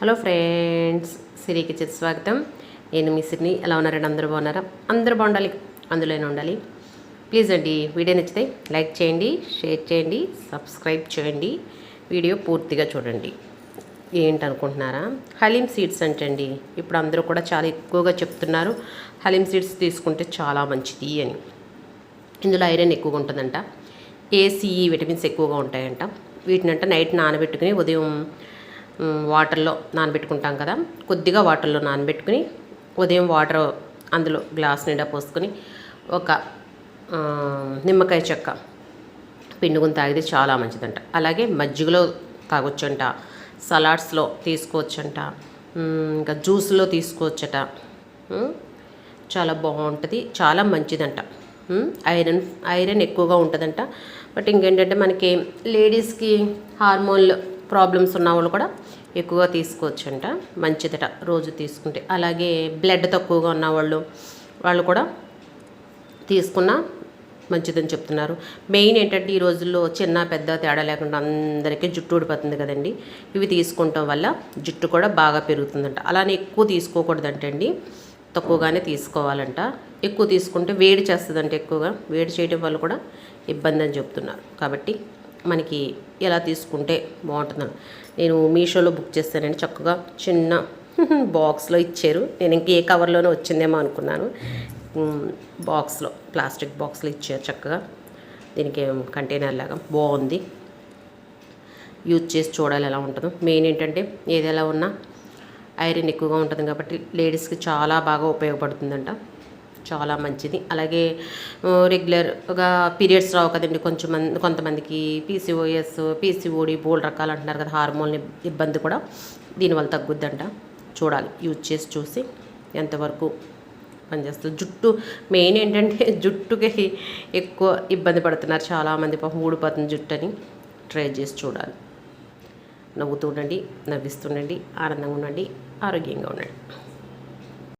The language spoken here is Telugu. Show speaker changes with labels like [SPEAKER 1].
[SPEAKER 1] హలో ఫ్రెండ్స్, సిరి కిచెన్ స్వాగతం. నేను మీ సిరిని. ఎలా ఉన్నారండి? అందరూ బాగున్నారా? అందరూ బాగుండాలి, అందులోనే ఉండాలి. ప్లీజ్ అండి, వీడియో నచ్చితే లైక్ చేయండి, షేర్ చేయండి, సబ్స్క్రైబ్ చేయండి. వీడియో పూర్తిగా చూడండి. ఏంటనుకుంటున్నారా? హలీం సీడ్స్ అంటండి. ఇప్పుడు అందరూ కూడా చాలా ఎక్కువగా చెప్తున్నారు హలీం సీడ్స్ తీసుకుంటే చాలా మంచిది అని. ఇందులో ఐరన్ ఎక్కువగా ఉంటుందంట, ఏసీఈ విటమిన్స్ ఎక్కువగా ఉంటాయంట. వీటినంట నైట్ నానబెట్టుకుని ఉదయం వాటర్లో నానబెట్టుకుంటాం కదా, కొద్దిగా వాటర్లో నానబెట్టుకుని ఉదయం వాటర్ అందులో గ్లాస్ నిండా పోసుకొని ఒక నిమ్మకాయ చెక్క పిండుకుని తాగితే చాలా మంచిదంట. అలాగే మజ్జిగలో తాగొచ్చంట, సలాడ్స్లో తీసుకోవచ్చంట, ఇంకా జ్యూస్లో తీసుకోవచ్చట. చాలా బాగుంటుంది, చాలా మంచిదంట. ఐరన్ ఎక్కువగా ఉంటుందంట. బట్ ఇంకేంటంటే మనకి లేడీస్కి హార్మోన్ ప్రాబ్లమ్స్ ఉన్న వాళ్ళు కూడా ఎక్కువగా తీసుకోవచ్చంట, మంచిదట రోజు తీసుకుంటే. అలాగే బ్లడ్ తక్కువగా ఉన్న వాళ్ళు కూడా తీసుకున్న మంచిదని చెప్తున్నారు. మెయిన్ ఏంటంటే ఈ రోజుల్లో చిన్న పెద్ద తేడా లేకుండా అందరికీ జుట్టు ఊడిపోతుంది కదండి. ఇవి తీసుకుంటాం వల్ల జుట్టు కూడా బాగా పెరుగుతుందంట. అలానే ఎక్కువ తీసుకోకూడదంటండి, తక్కువగానే తీసుకోవాలంట. ఎక్కువ తీసుకుంటే వేడి చేస్తుందంట. ఎక్కువగా వేడి చేయడం వల్ల కూడా ఇబ్బంది అని చెప్తున్నారు. కాబట్టి మనకి ఎలా తీసుకుంటే బాగుంటుందని నేను మీషోలో బుక్ చేస్తానండి. చక్కగా చిన్న బాక్స్లో ఇచ్చారు. నేను ఇంక ఏ కవర్లోనే వచ్చిందేమో అనుకున్నాను. బాక్స్లో, ప్లాస్టిక్ బాక్స్లో ఇచ్చారు చక్కగా. దీనికి కంటైనర్ లాగా బాగుంది. యూజ్ చేసి చూడాలి ఎలా ఉంటుందో. మెయిన్ ఏంటంటే ఏది ఎలా ఉన్నా ఐరన్ ఎక్కువగా ఉంటుంది కాబట్టి లేడీస్కి చాలా బాగా ఉపయోగపడుతుందంట, చాలా మంచిది. అలాగే రెగ్యులర్గా పీరియడ్స్ రావు కదండి కొంతమందికి పీసీఓఎస్, పీసీఓడి బోల్డ్ రకాలు అంటున్నారు కదా, హార్మోన్ ఇబ్బంది కూడా దీనివల్ల తగ్గుద్దంట. చూడాలి, యూజ్ చేసి చూసి ఎంతవరకు పనిచేస్తుంది. జుట్టు మెయిన్ ఏంటంటే జుట్టుకి ఎక్కువ ఇబ్బంది పడుతున్నారు చాలామంది, పాపం ఊడిపోతుంది జుట్టు అని. ట్రై చేసి చూడాలి. నవ్వుతూ ఉండండి, నవ్విస్తుండండి, ఆనందంగా ఉండండి, ఆరోగ్యంగా ఉండండి.